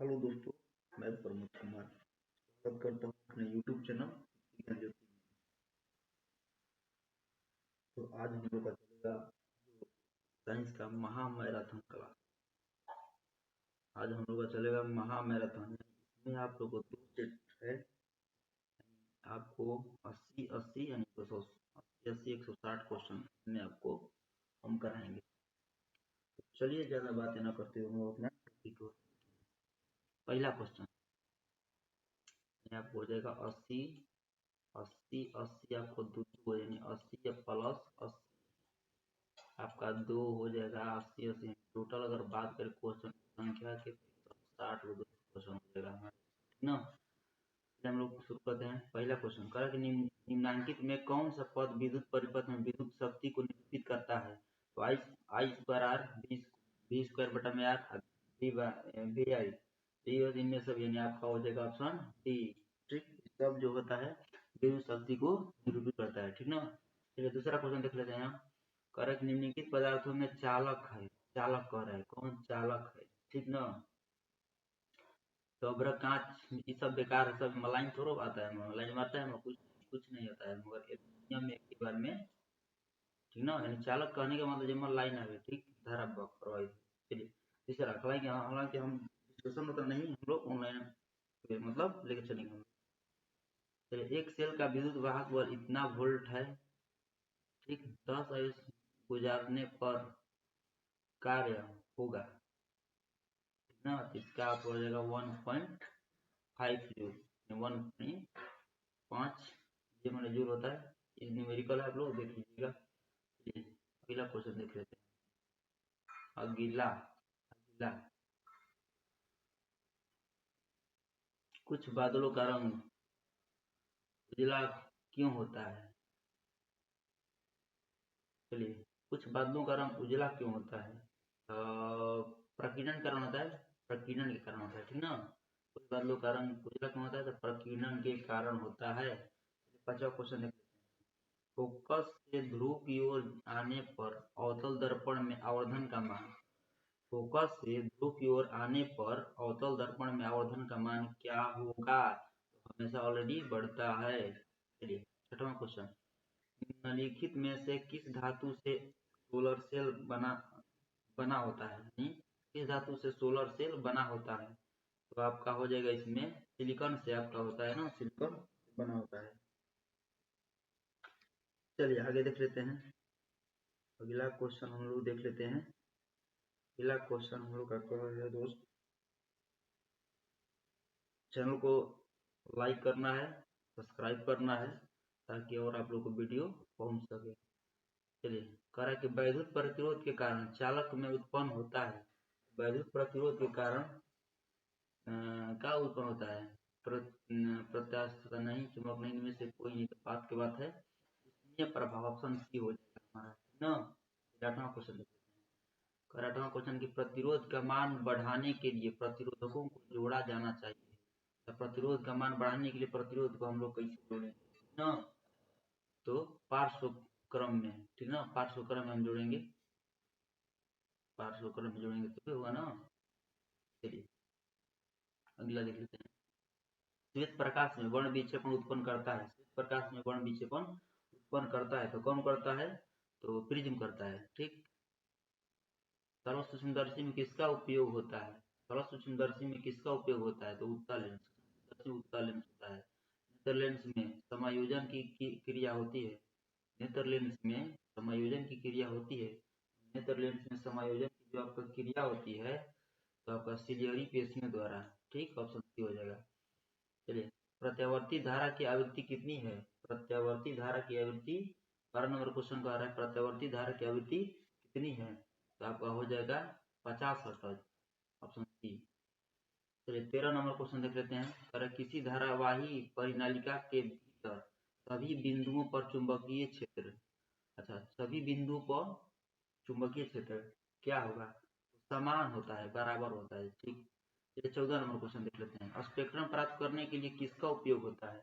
Hello दोस्तों, मैं प्रमोद कुमार स्वागत करता हूँ अपने यूट्यूब चैनल ज्ञान ज्योति में। तो आज हम लोग का चलेगा जो साइंस का महामैराथन क्लास। आज हम लोग का चलेगा महामैराथन। इसमें आप लोग को 2 सेट है। आपको 80-80 यानी 280 160 क्वेश्चन में आपको हम कराएंगे। तो चलिए ज़्यादा बातें ना करते हुए हम लोग अपना टॉपिक को। पहला क्वेश्चन आपको हो जाएगा 80 80 80 आपको दो यानी 80 या प्लस 80 आपका 2 हो जाएगा। 80-80 टोटल अगर बात करें क्वेश्चन संख्या के 60 क्वेश्चन हो जाएगा हमारे, ठीक ना। हम लोग शुरू करते हैं। पहला क्वेश्चन करा कि निम्नलिखित में कौन सा पद विद्युत परिपथ में विद्युत शक्ति को निरूपित करता है। तो आई आई स्क्वायर आर बी स्क्वायर बटा में आर बी आई इनमें सब यानी आपका हो जाएगा ऑप्शन डी। ठीक, सब जो होता है विद्युत शक्ति को निरूपित करता है, ठीक ना। चलिए दूसरा क्वेश्चन देख लेते हैं हम। करक निम्नलिखित पदार्थों में चालक है, चालक कह रहा है कौन चालक है, ठीक ना। तो अब्र कांच ये सब बेकार है, सब मलाइन थोड़ा आता है, मलाइन मारता है कुछ कुछ नहीं आता है, मगर नियम में एक ही बार में, ठीक ना। यानी चालक कहने का मतलब जब लाइन आवे, ठीक, धारा प्रवाहित। चलिए तीसरा, हालांकि हम डिस्कशन मतलब नहीं, हम लोग ऑनलाइन मतलब लेके चलेंगे हम। चलिए एक सेल का विद्युत वाहक बल इतना वोल्ट है, ठीक, 10 आयुष गुजारने पर कार्य होगा, ठीक ना। तो इसका आप हो जाएगा 1.5 जूल, 1.5 ये मैंने जूल होता है, ये न्यूमेरिकल है, आप लोग देख लीजिएगा। अगला क्वेश्चन देख लेते हैं। अगला अगला कुछ बादलों का रंग उजला क्यों होता है। चलिए, कुछ बादलों का रंग उजला क्यों होता है। प्रकीर्णन के कारण होता है, प्रकीर्णन के कारण होता है, ठीक ना। कुछ बादलों का रंग उजला क्यों होता है, तो प्रकीर्णन के कारण होता है। 5वां क्वेश्चन देख, फोकस से ध्रुव की ओर आने पर अवतल दर्पण में आवर्धन का मान, फोकस से ध्रुव की ओर आने पर अवतल दर्पण में आवर्धन का मान क्या होगा। तो हमेशा ऑलरेडी बढ़ता है। चलिए 6वां क्वेश्चन, निम्नलिखित में से किस धातु से सोलर सेल बना बना होता है, यानी किस धातु से सोलर सेल बना होता है। तो आपका हो जाएगा इसमें सिलिकॉन से आपका होता है ना, सिलिकॉन बना होता है। चलिए आगे देख लेते हैं। अगला क्वेश्चन हम लोग देख लेते हैं। अगला क्वेश्चन हम लोग का क्या है दोस्त, चैनल को लाइक करना है, सब्सक्राइब करना है, ताकि और आप लोग को वीडियो पहुंच सके। चलिए कह रहा है कि वैद्युत प्रतिरोध के कारण चालक में उत्पन्न होता है, वैद्युत प्रतिरोध के कारण क्या उत्पन्न होता है, प्रत्यास्थ नहीं, चुंबक नहीं, इनमें से कोई नहीं, बात की बात है इसलिए प्रभाव ऑप्शन सी हो जाएगा हमारा, ना। 8वां क्वेश्चन देखते हैं। 8वां क्वेश्चन की प्रतिरोध का मान बढ़ाने के लिए प्रतिरोधकों को जोड़ा जाना चाहिए। तो प्रतिरोध का मान बढ़ाने के लिए प्रतिरोध को हम लोग कैसे जोड़ेंगे, ना। तो पार्श्व क्रम में, ठीक ना, पार्श्व क्रम में हम जोड़ेंगे, पार्श्व क्रम में जोड़ेंगे तो होगा ना। चलिए अगला देख लेते हैं। श्वेत प्रकाश में वर्ण विक्षेपण उत्पन्न करता है, श्वेत प्रकाश में वर्ण विक्षेपण उत्पन्न करता है तो कौन करता है, तो प्रिज्म करता है, ठीक। सरल सूक्ष्मदर्शी में किसका उपयोग होता है, सरल सूक्ष्मदर्शी में किसका उपयोग होता है, तो उत्तल लेंस, उत्तल लेंस होता है। नेत्र लेंस में समायोजन की क्रिया होती है, नेत्र लेंस में समायोजन की क्रिया होती है। नेत्र लेंस में समायोजन की जो आपका क्रिया होती है, तो आपका सिलियरी पेशियों द्वारा, ठीक, ऑप्शन सी हो जाएगा। चलिए प्रत्यावर्ती धारा की आवृत्ति कितनी है, प्रत्यावर्ती धारा की आवृत्ति 12 नंबर क्वेश्चन का आ रहा है, प्रत्यावर्ती धारा की आवृत्ति कितनी है, तो आपका हो जाएगा 50 हर्ट्ज, ऑप्शन सी। चलिए 13 नंबर क्वेश्चन देख लेते हैं। अगर किसी धारावाही परिनालिका के भीतर सभी बिंदुओं पर चुंबकीय क्षेत्र, अच्छा सभी बिंदुओं पर चुंबकीय क्षेत्र क्या होगा, समान होता है, बराबर होता है, ठीक। चलिए 14 नंबर क्वेश्चन देख लेते हैं। स्पेक्ट्रम प्राप्त करने के लिए किसका उपयोग होता है,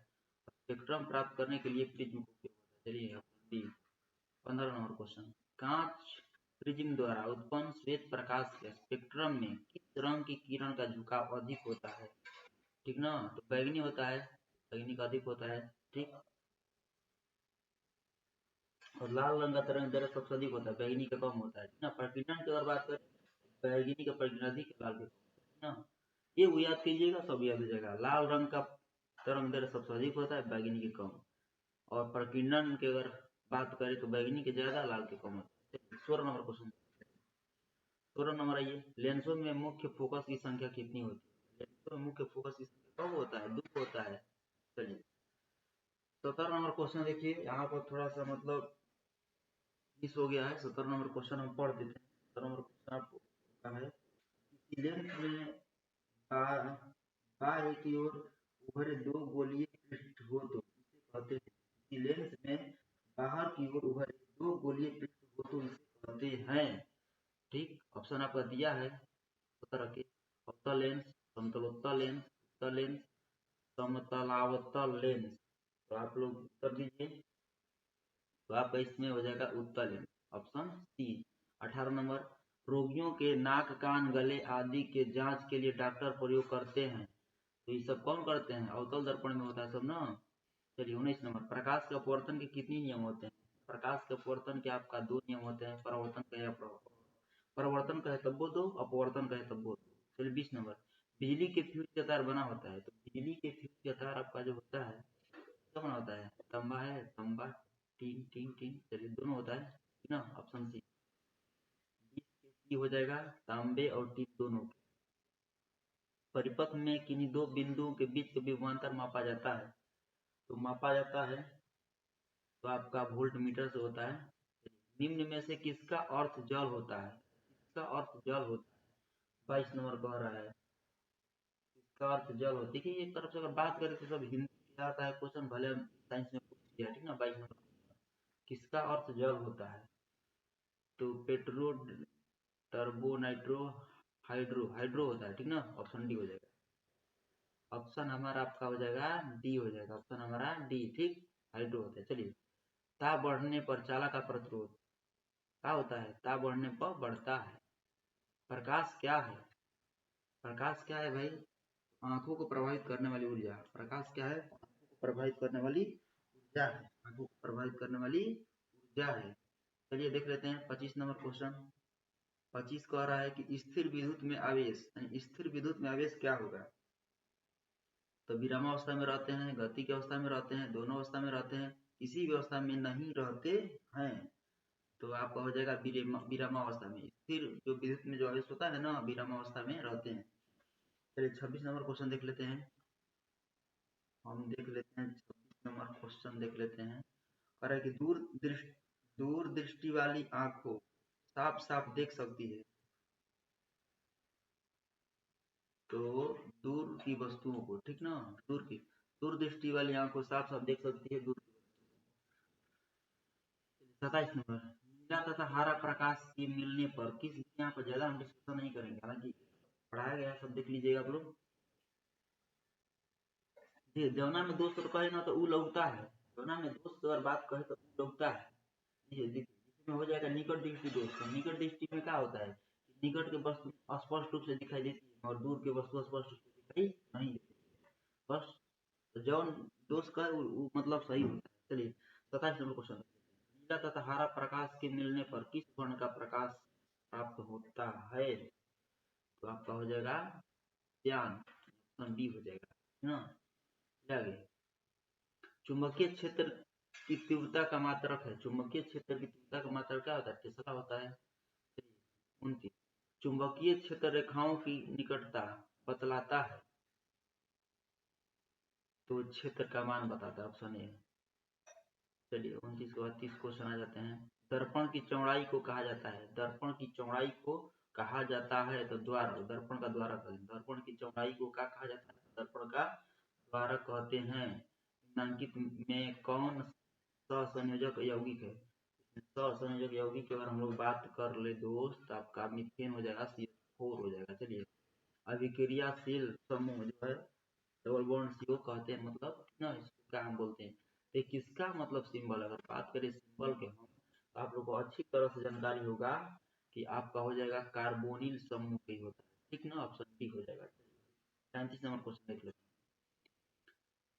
स्पेक्ट्रम प्राप्त करने के लिए प्रिज्म का उपयोग होता है। चलिए 15 नंबर क्वेश्चन, कांच प्रिज्म द्वारा उत्पन्न श्वेत प्रकाश के स्पेक्ट्रम में किस रंग की किरण का झुकाव अधिक होता है, ठीक ना। तो बैगनी होता है, बैगनी का अधिक होता है, ठीक। और लाल रंग का तरंग दैर्ध्य सबसे अधिक होता है, बैगनी का कम होता है, ठीक ना। प्रकीर्णन की अगर बात करें, बैगनी का प्रकीर्णन अधिक, लाल का कम, ना। ये वो याद कीजिएगा, सब याद हो जाएगा। लाल रंग का तरंग दैर्ध्य सबसे अधिक होता है, बैगनी के कम। और प्रकीर्णन की अगर बात करें तो बैगनी के ज्यादा, लाल के कम होता है। 16 नंबर क्वेश्चन, 16 नंबर आइए। लेंसों में मुख्य फोकस की संख्या कितनी होती है? लेंसों में मुख्य फोकस की संख्या कब होता है? 2 होता है। चलिए 17 नंबर क्वेश्चन देखिए, यहाँ पर थोड़ा सा मतलब मिस हो गया है। 17 नंबर क्वेश्चन हम पढ़ देते हैं। 17 नंबर क्वेश्चन आपको क्या है, लेंस में बाहर की ओर उभरे 2 गोलीय पृष्ठ हो तो इसे कहते हैं। लेंस में बाहर की ओर उभरे 2 गोलीय पृष्ठ हो तो इसे कहते हैं, ठीक। ऑप्शन आपका दिया है 17 के। अवतल लेंस, समतलोत्तल लेंस, उत्तल लेंस, समतलावतल लेंस। तो आप लोग उत्तर दीजिए। तो आपका इसमें हो जाएगा उत्तल लेंस, ऑप्शन सी। 18 नंबर, रोगियों के नाक, कान, गले आदि के जांच के लिए डॉक्टर प्रयोग करते हैं, तो ये सब कौन करते हैं? अवतल दर्पण में होता है सब ना। चलिए 19 नंबर, प्रकाश के अपवर्तन के कितने नियम होते हैं? प्रकाश के अपवर्तन के आपका 2 नियम होते हैं, परावर्तन का या परावर्तन का है तब वो 2, अपवर्तन का है तब वो 2। चलिए 20 नंबर, बिजली के फ्यूज का तार बना होता है, तो बिजली के फ्यूज का तार आपका जो होता है क्या बना होता है? तांबा है, तांबा, टीन टीन टीन, चलिए दोनों होता है, ठीक ना, ऑप्शन सी। 20 के सी हो जाएगा, तांबे और टीन दोनों। परिपथ में किन्हीं 2 बिंदुओं के बीच का विभवांतर मापा जाता है, तो मापा जाता है तो आपका वोल्ट मीटर से होता है। निम्न में से किसका अर्थ जल होता है? किसका अर्थ जल होता है? 22 नंबर कह रहा है किसका अर्थ जल होता है। देखिए एक तरफ से अगर बात करें तो सब हिंदी में आता है क्वेश्चन, भले हम साइंस में पूछ लिया, ठीक ना। 22 नंबर, किसका अर्थ जल होता है? तो petro, turbo, nitro, hydro, hydro होता है, ठीक ना, ऑप्शन डी हो जाएगा। ऑप्शन हमारा आपका हो जाएगा डी हो जाएगा, ऑप्शन हमारा डी, ठीक, हाइड्रो होता है। चलिए, ताप बढ़ने पर चालक का प्रतिरोध क्या होता है? ताप बढ़ने पर बढ़ता है। प्रकाश क्या है? प्रकाश क्या है भाई? आंखों को प्रभावित करने वाली ऊर्जा। प्रकाश क्या है? आंखों को प्रभावित करने वाली ऊर्जा है, आंखों को प्रभावित करने वाली ऊर्जा है। चलिए देख लेते हैं 25 नंबर क्वेश्चन। 25 कह रहा है कि स्थिर विद्युत में आवेश, यानी स्थिर विद्युत में आवेश क्या होगा? तो विरामावस्था में रहते हैं, गति की अवस्था में रहते हैं, दोनों अवस्था में रहते हैं, किसी भी अवस्था में नहीं रहते हैं, तो आपका हो जाएगा विरामावस्था में। स्थिर जो विद्युत में जो आवेश होता है ना, विरामावस्था में रहते हैं। चलिए 26 नंबर क्वेश्चन देख लेते हैं। हम देख लेते हैं 26 नंबर क्वेश्चन देख लेते हैं। कह रहा है कि दूर दृष्टि वाली आंखों साफ साफ देख सकती है, तो दूर की वस्तुओं को, ठीक ना, दूर दृष्टि वाली आंखों साफ साफ देख सकती है दूर की। 27 नंबर, नीला तथा हरा प्रकाश के मिलने पर किस, यहाँ पर ज्यादा हम डिस्कशन नहीं करेंगे, हालांकि पढ़ाया गया सब देख लीजिएगा आप लोग। जी, जमुना में दोस्त कहे ना तो ऊ लौटता है, जमुना में दोस्त अगर बात कहे तो ऊ लौटता है। ये देखिए इसमें हो जाएगा निकट दृष्टि दोष। तो निकट दृष्टि में क्या होता है? निकट के वस्तु स्पष्ट रूप से दिखाई देती है और दूर के वस्तु स्पष्ट रूप से दिखाई नहीं देती, बस। तो जौन दोष का वो मतलब सही होता है। चलिए 27 नंबर क्वेश्चन, नीला तथा हरा प्रकाश के मिलने पर किस वर्ण का प्रकाश प्राप्त होता है? तो आपका हो जाएगा ज्ञान, ऑप्शन बी हो जाएगा, है ना। आगे, चुंबकीय क्षेत्र की तीव्रता का मात्रक है। चुंबकीय क्षेत्र की तीव्रता का मात्रक क्या होता है? टेस्ला होता है। 29, चुंबकीय क्षेत्र रेखाओं की निकटता बतलाता है, तो क्षेत्र का मान बताता है, ऑप्शन ए। चलिए 29 के बाद 30 क्वेश्चन आ जाते हैं। दर्पण की चौड़ाई को कहा जाता है, दर्पण की चौड़ाई को कहा जाता है, तो द्वारक, दर्पण का द्वारक है। दर्पण की चौड़ाई को क्या कहा जाता है? दर्पण का द्वारक कहते हैं। निम्नलिखित में कौन सहसंयोजक यौगिक है? सहसंयोजक यौगिक की अगर हम लोग बात कर ले दोस्त, आपका मीथेन हो जाएगा, CH4 हो जाएगा। चलिए, अभिक्रियाशील समूह जो है डबल बॉन्ड CO कहते हैं, मतलब ना, इसको क्या हम बोलते हैं? तो किसका मतलब सिंबल, अगर बात करें सिंबल के हम, तो आप लोग को अच्छी तरह से जानकारी होगा कि आपका हो जाएगा कार्बोनिल समूह ही होता है, ठीक ना, ऑप्शन डी हो जाएगा। 35 नंबर क्वेश्चन देख लेते हैं।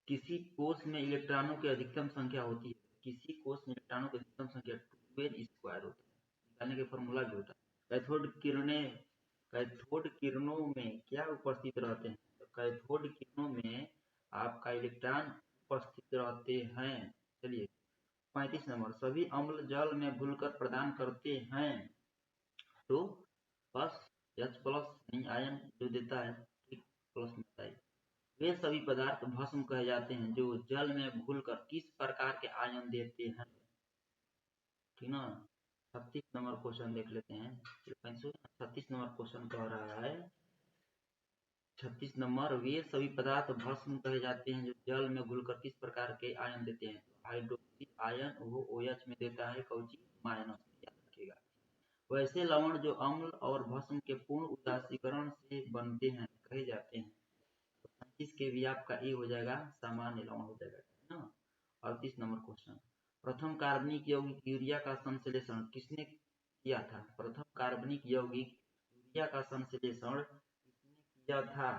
किसी कोष में इलेक्ट्रॉनों की अधिकतम संख्या होती है, किसी कोष में इलेक्ट्रॉनों की अधिकतम संख्या 2n स्क्वायर होता है, निकालने का फॉर्मूला भी होता है। कैथोड किरणों में क्या उपस्थित रहते हैं, तो कैथोड किरणों में आपका इलेक्ट्रॉन उपस्थित रहते हैं। चलिए 35 नंबर, सभी अम्ल जल में घुलकर प्रदान करते हैं, तो बस H प्लस आयन जो देता है, ठीक, प्लस में है। वे सभी पदार्थ भस्म कहे जाते हैं जो जल में घुलकर किस प्रकार के आयन देते हैं, ठीक ना। 36 नंबर क्वेश्चन देख लेते हैं। 36 नंबर क्वेश्चन कह रहा है, 36 नंबर, वे सभी पदार्थ भस्म कहे जाते हैं जो जल में घुलकर किस प्रकार के आयन देते हैं। हाइड्रोक्सी आयन वो OH में देता है, कौची माइनस, याद रखिएगा। वैसे लवण जो अम्ल और भस्म के पूर्ण उदासीकरण से बनते हैं कहे जाते हैं। 35 के भी आपका ए हो जाएगा, सामान्य लवण हो जाएगा, है ना। 38 नंबर क्वेश्चन, प्रथम कार्बनिक यौगिक यूरिया का संश्लेषण किसने किया था। प्रथम कार्बनिक यौगिक यूरिया का संश्लेषण किसने किया था,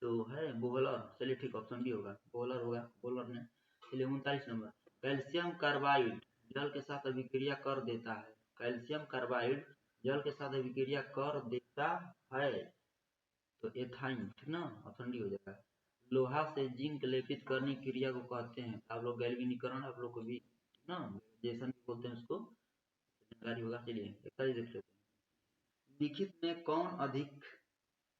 तो है बोहलर। चलिए ठीक, ऑप्शन डी होगा, बोहलर होगा, बोहलर ने। चलिए 39 नंबर, कैल्शियम कार्बाइड जल के साथ अभिक्रिया कर देता है, कैल्शियम कार्बाइड जल के साथ अभिक्रिया कर देता है, तो एथाइन, ठीक ना, ऑप्शन डी हो जाएगा। लोहा से जिंक लेपित करने की क्रिया को कहते हैं, आप लोग गैल्वेनीकरण, आप लोग को भी ना जैसन बोलते हैं उसको, जानकारी होगा। चलिए 41 देख लेते हैं। लिखित में कौन अधिक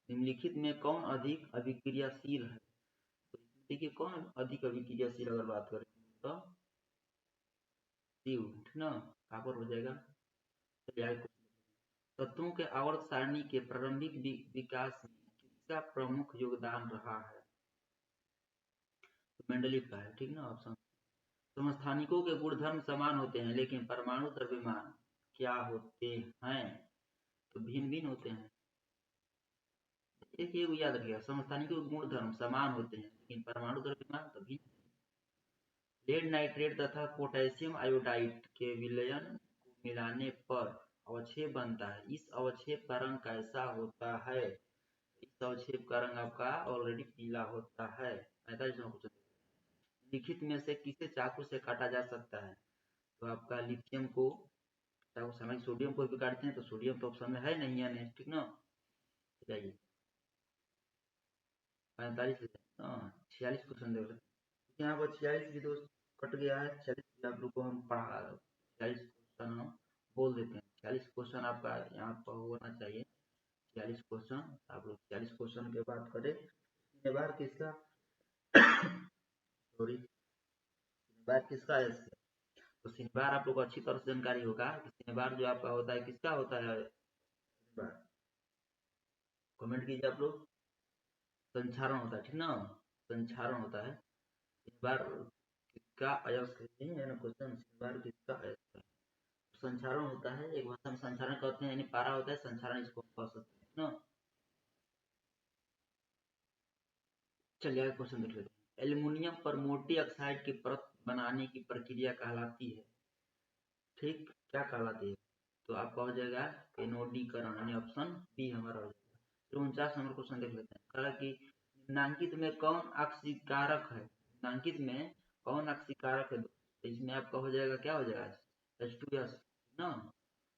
निम्नलिखित में कौन अधिक अभिक्रियाशील है, तो देखिए कौन अधिक अभिक्रियाशील अगर बात करें तो शिव, ठीक ना, कापर हो जाएगा। चलिए तत्वों के आवर्त सारणी के प्रारंभिक विकास में किसका प्रमुख योगदान रहा है, तो मेंडलीव का है, ठीक ना, ऑप्शन। समस्थानिकों के गुणधर्म समान होते हैं लेकिन परमाणु द्रव्यमान क्या होते हैं, तो भिन्न भिन्न होते हैं। एक ये याद रखिएगा, समस्थानिकों के गुणधर्म समान होते हैं लेकिन परमाणु द्रव्यमान तो भिन्न। लेड नाइट्रेट तथा पोटेशियम आयोडाइड के विलयन को मिलाने पर अवक्षेप बनता है, इस अवक्षेप का रंग कैसा होता है, इस अवक्षेप का रंग आपका ऑलरेडी पीला होता है। 45 लिखित में से किसे चाकू से काटा जा सकता है, तो आपका लिथियम को चाकू से, सोडियम को भी काटते हैं, तो सोडियम तो ऑप्शन में है नहीं, यानी ठीक ना। चलिए 45 46 क्वेश्चन देख लेते हैं। यहाँ पर 46 भी दोस्त कट गया है, 46 आप लोग को हम पढ़ा 46 क्वेश्चन हम बोल देते हैं। 46 क्वेश्चन आपका यहाँ पर होना चाहिए, 46 क्वेश्चन आप लोग 46 क्वेश्चन के बात करें। बार किसका सॉरी बार किसका है, तो शनिवार आप लोग को अच्छी तरह से जानकारी होगा कि शनिवार जो आपका होता है किसका होता है, कमेंट कीजिए आप लोग। संचारण होता है, ठीक ना, संचारण होता है। शनिवार किसका अयस्क है ना क्वेश्चन, शनिवार किसका अयस्क है, संचारण होता है, एक भाषा में संचारण कहते हैं, यानी पारा होता है, संचारण इसको कह सकते हैं ना। चलिए क्वेश्चन देख लेते हैं। एल्युमिनियम पर मोटी ऑक्साइड की परत बनाने की प्रक्रिया कहलाती है, ठीक, क्या कहलाती है, तो आपका हो जाएगा एनोडीकरण, यानी ऑप्शन बी हमारा हो जाएगा। 49 नंबर क्वेश्चन देख लेते हैं। कहा कि निम्नांकित में कौन ऑक्सीकारक है, निम्नांकित में कौन ऑक्सीकारक है, तो इसमें आपका हो जाएगा, क्या हो जाएगा, H2S ना,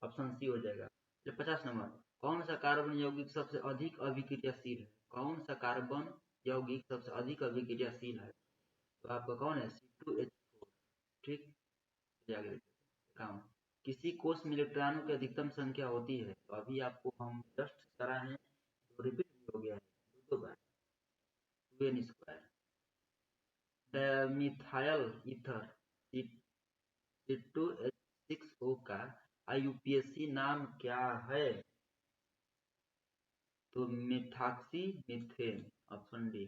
ऑप्शन सी हो जाएगा। 50 नंबर, कौन सा कार्बन यौगिक सबसे अधिक अभिक्रियाशील है, कौन सा कार्बन यौगिक सबसे अधिक अभिक्रियाशील है, तो आपका कौन है, C2H4, ठीक। आगे काम, किसी कोष में इलेक्ट्रॉनों की अधिकतम संख्या होती है, तो अभी आपको हम जस्ट करा है, तो रिपीट हो गया है दो बार, 2n square. Methyl ether C2H6O का IUPAC नाम क्या है, तो मिथाक्सी मीथेन, ऑप्शन डी।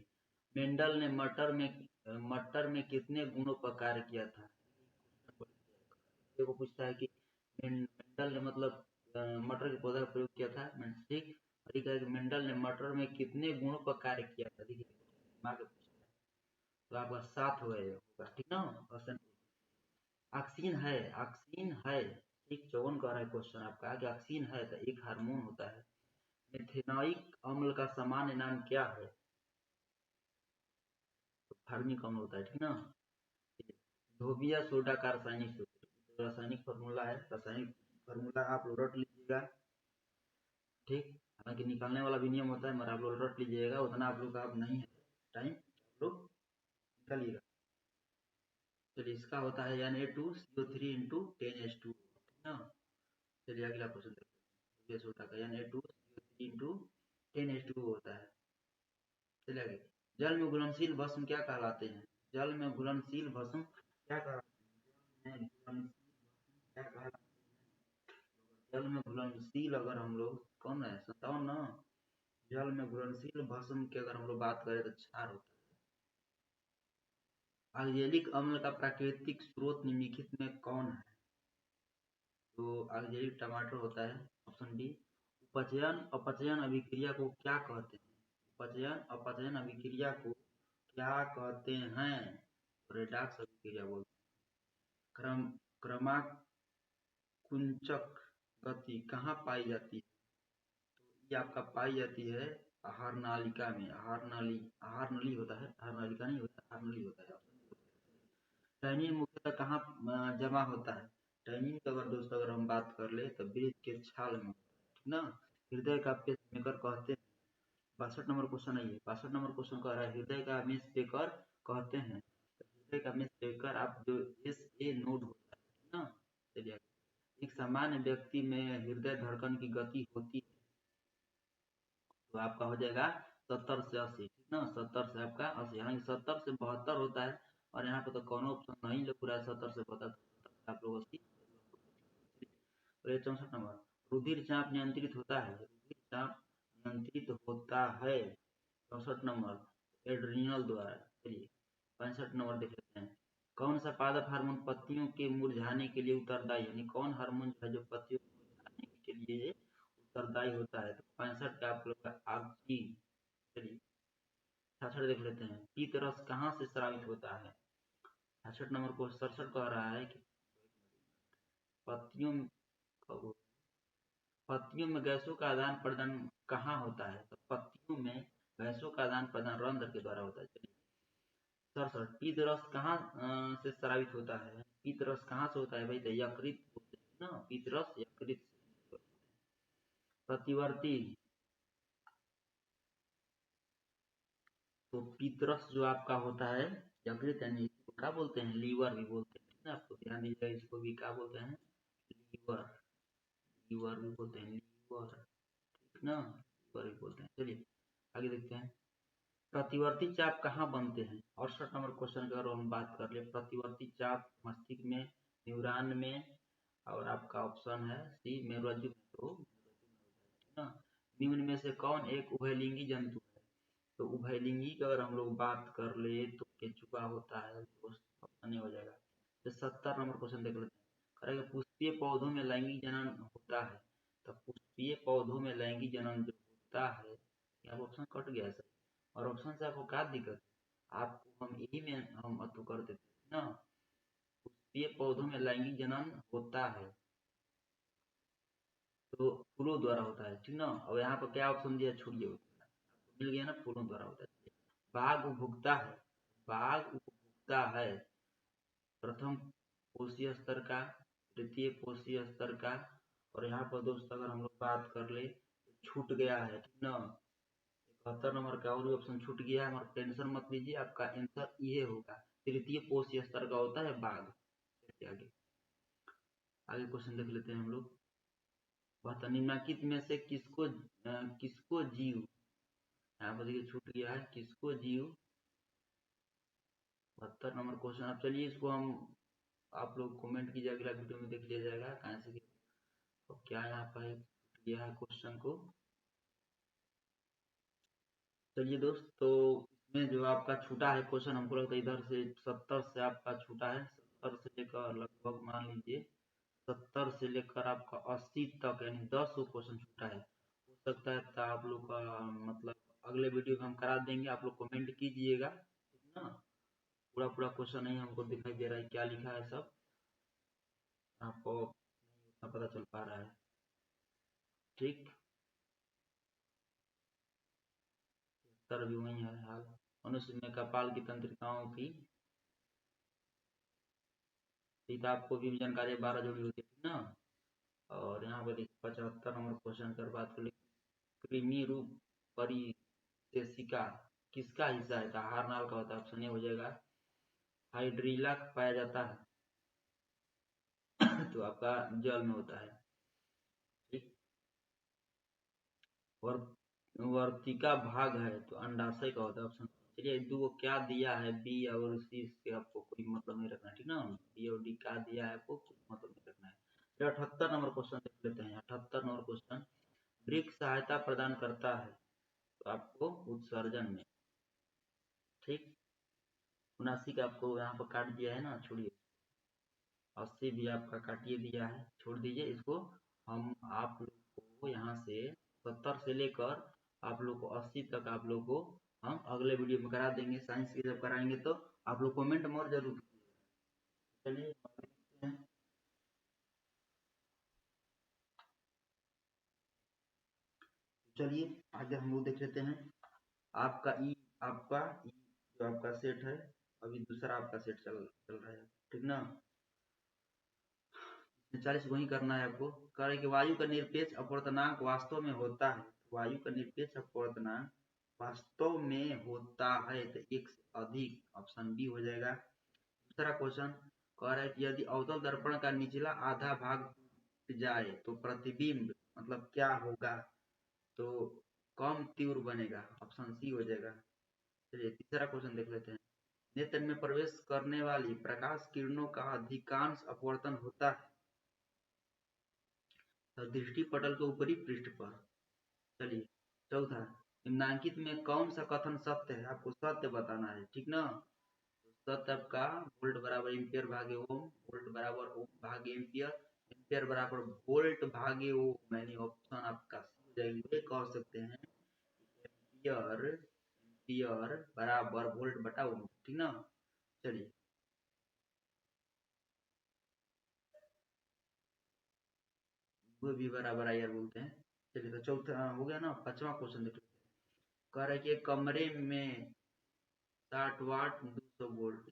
मेंडल ने मटर में कितने गुणों पर कार्य किया था, देखो पूछता है कि मेंडल ने मतलब मटर के पौधा का प्रयोग किया था, ठीक। और मेंडल ने मटर में कितने गुणों पर कार्य किया था, देखिए तो आपका 7 होगा, ठीक ना, ऑप्शन। ऑक्सीन है, ठीक, 54 का रहा है क्वेश्चन आपका कि ऑक्सीन है, तो एक हार्मोन होता है। मेथेनॉइक अम्ल का सामान्य नाम क्या है? तो फार्मिक अम्ल होता है, ठीक ना। धोबिया सोडा का रासायनिक सूत्र, तो रासायनिक फार्मूला है, रासायनिक फार्मूला आप लोग रट लीजिएगा, ठीक। हालांकि निकालने वाला भी नियम होता है, मगर आप लोग रट लीजिएगा, उतना आप लोग का अब नहीं है टाइम, आप लोग निकालिएगा। चलिए, इसका होता है Na2CO3 इंटू 10H2, ठीक ना। चलिए अगला क्वेश्चन देखते हैं। सोडा का Na2CO3 इंटू 10H2 होता है। चलिए आगे, जल में घुलनशील भस्म क्या कहलाते हैं? जल में घुलनशील भस्म क्या कहलाते हैं? क्या कहलाते हैं? जल में घुलनशील, अगर हम लोग, कौन है, बताओ ना। जल में घुलनशील भस्म की अगर हम लोग बात करें तो क्षार होता है। आल्जेलिक अम्ल का प्राकृतिक स्रोत निम्नलिखित में कौन है? तो आल्जेलिक टमाटर होता है, ऑप्शन डी। उपचयन अपचयन अभिक्रिया को क्या कहते हैं? उपचयन अपचयन अभिक्रिया को क्या कहते हैं? रेडॉक्स अभिक्रिया बोलते हैं। क्रमाकुंचक गति कहाँ पाई जाती है? तो ये आपका पाई जाती है आहार नालिका में, आहार नली होता है, आहार नालिका नहीं होता, आहार नली होता है। टैनिन मुख्यतः कहाँ जमा होता है? टैनिन की अगर दोस्तों अगर हम बात कर ले तो वृक्क के छाल में, ठीक ना। हृदय का पेसमेकर कहते हैं, 62 नंबर क्वेश्चन है ये, 62 नंबर क्वेश्चन कह रहा है हृदय का मेसमेकर कहते हैं। तो हृदय का मेसमेकर आप जो SA नोड होता है, ठीक ना। चलिए, एक सामान्य व्यक्ति में हृदय धड़कन की गति होती है, तो आपका हो जाएगा 70 से 80, ठीक ना। 70 से आपका 80, यानी 70 से 72 होता है, और यहाँ पे तो कौन ऑप्शन नहीं लग रहा है 70 से 72, आप लोग 80। 64 नंबर, रुधिर चाप नियंत्रित होता है, रुधिर चाप नियंत्रित होता है। 64 नंबर, एड्रिनल द्वारा। चलिए 65 नंबर देख लेते हैं। कौन सा पादप हार्मोन पत्तियों के मुरझाने के लिए उत्तरदायी, यानी कौन हार्मोन जो है जो पत्तियों को मुरझाने के लिए उत्तरदायी होता है? तो 65 का आप लोग का ऑक्सीन। चलिए 66 देख लेते हैं। पीत रस कहाँ से स्रावित होता है? 66 नंबर को 67 कह रहा है कि पत्तियों पत्तियों में गैसों का आदान प्रदान कहाँ होता है? तो पत्तियों में गैसों का आदान प्रदान रंध्र के द्वारा होता है। चलिए 67, पीत रस कहाँ से स्रावित होता है? पीत रस कहाँ से होता है भाई? तो यकृत होते हैं ना, पीत रस यकृत से। प्रतिवर्ती, तो पीतरस जो आपका होता है यकृत, यानी इसको क्या बोलते हैं? लीवर भी बोलते हैं, ठीक है। आपको ध्यान दीजिएगा, इसको भी क्या बोलते हैं? लीवर, लीवर भी बोलते हैं, लीवर, ठीक ना, लीवर भी बोलते हैं। चलिए आगे देखते हैं। प्रतिवर्ती चाप कहाँ बनते हैं? 68 नंबर क्वेश्चन की अगर हम बात कर ले, प्रतिवर्ती चाप मस्तिष्क में, न्यूरॉन में, और आपका ऑप्शन है सी मेरुरज्जु में, तो ठीक ना। निम्न में से कौन एक उभयलिंगी जंतु है? तो उभयलिंगी की अगर हम लोग बात कर ले तो केंचुआ होता है, ऑप्शन नहीं हो जाएगा। तो 70 नंबर क्वेश्चन देख लेते हैं। करेगा पुष्पीय पौधों में लैंगिक जनन होता है, तो पुष्पीय पौधों में लैंगिक जनन जो होता है, यहाँ ऑप्शन कट गया है सर, और ऑप्शन से आपको क्या दिक्कत है? आपको हम यही में हम अतु कर देते हैं ना, पुष्पीय पौधों में लैंगिक जनन होता है तो फूलों द्वारा होता है, ठीक ना। और यहाँ पर क्या ऑप्शन दिया, छोड़िए, मिल गया ना, फूलों द्वारा होता है। बाघ उपभोक्ता है, बाघ उपभोक्ता है प्रथम कोशीय स्तर का, द्वितीय कोशीय स्तर का, और यहाँ पर दोस्तों अगर हम लोग बात कर ले तो छूट गया है, ठीक ना। 71 नंबर का और भी ऑप्शन छूट गया है, मगर टेंशन मत लीजिए, आपका आंसर ये होगा, तृतीय कोशीय स्तर का होता है बाघ। आगे आगे क्वेश्चन देख लेते हैं हम लोग। वह निम्नलिखित में से किसको जीव, यहाँ पर देखिए छूट गया है, किसको जीव। 72 नंबर क्वेश्चन। अब चलिए इसको हम, आप लोग कमेंट कीजिए, अगला वीडियो में देख लिया जाएगा कहाँ से तो क्या यहाँ पर दिया है क्वेश्चन को। चलिए दोस्त, तो इसमें जो आपका छूटा है क्वेश्चन, हमको लगता है इधर से 70 से आपका छूटा है, 70 से लेकर लगभग मान लीजिए 70 से लेकर आपका 80 तक, यानी 10 क्वेश्चन छूटा है। हो सकता है तो आप लोग का मतलब अगले वीडियो में हम करा देंगे, आप लोग कमेंट कीजिएगा, ठीक ना। पूरा पूरा क्वेश्चन नहीं हमको दिखाई दे रहा है क्या लिखा है, सब आपको नहीं पता चल पा रहा है, ठीक। उत्तर भी वही है हाल। मनुष्य में कपाल की तंत्रिकाओं की सीधा आपको भी जानकारी 12 जोड़ी होती है ना। और यहाँ पर 75 नंबर क्वेश्चन कर बात कर कृमि रूप परिशेषिका किसका हिस्सा है? आहार नाल का होता है। ऑप्शन ए हो जाएगा हाइड्रीला पाया जाता है तो आपका जल में होता है। ठीक। वर्तिका भाग है तो अंडाशय का होता है। ऑप्शन चलिए दो को क्या दिया है बी और सी, इससे आपको कोई मतलब नहीं रखना है। ठीक ना, बी और डी क्या दिया है आपको कुछ मतलब नहीं रखना है। 78 नंबर क्वेश्चन देख लेते हैं। 78 नंबर क्वेश्चन, वृक्ष सहायता प्रदान करता है तो आपको उत्सर्जन में। ठीक, 79 का आपको यहाँ पर काट दिया है ना, छोड़िए। 80 भी आपका काटिए दिया है, छोड़ दीजिए इसको। हम आप लोग को यहाँ से 70 से लेकर आप लोग को 80 तक आप लोग को हम अगले वीडियो में करा देंगे। साइंस की जब कराएंगे तो आप लोग कमेंट में और जरूर कीजिएगा। चलिए देखते हैं। चलिए आगे हम लोग देख लेते हैं। आपका ई जो आपका सेट है, अभी दूसरा आपका सेट चल रहा है। ठीक ना, 40 वही करना है आपको। कह रहे कि वायु का निरपेक्ष अपवर्तनांक वास्तव में होता है। वायु का निरपेक्ष अपवर्तनांक वास्तव में होता है तो एक से अधिक, ऑप्शन बी हो जाएगा। दूसरा क्वेश्चन कह रहा है कि यदि अवतल दर्पण का निचला आधा भाग टूट जाए तो प्रतिबिंब मतलब क्या होगा? तो कम तीव्र बनेगा, ऑप्शन सी हो जाएगा। चलिए तीसरा क्वेश्चन देख लेते हैं। नेत्र में प्रवेश करने वाली प्रकाश किरणों का अधिकांश अपवर्तन होता है दृष्टि पटल के ऊपरी पृष्ठ पर। चलिए चौथा, निम्नांकित में कौन सा कथन सत्य है? आपको सत्य बताना है। ठीक ना, सत्य आपका वोल्ट बराबर एम्पियर भागे ओम, वोल्ट बराबर ओम भागे एम्पियर, एम्पियर बराबर वोल्ट भागे ओम, यानी ऑप्शन आपका सी हो जाएगा। कह सकते हैं एम्पियर एम्पियर बराबर वोल्ट बटा ओम। ठीक ना, चलिए वो भी बराबर आई आर बोलते हैं। चलिए तो चौथा हो गया ना। पांचवा क्वेश्चन देखिए, कह रहा है कि एक कमरे में 60 वाट 200 वोल्ट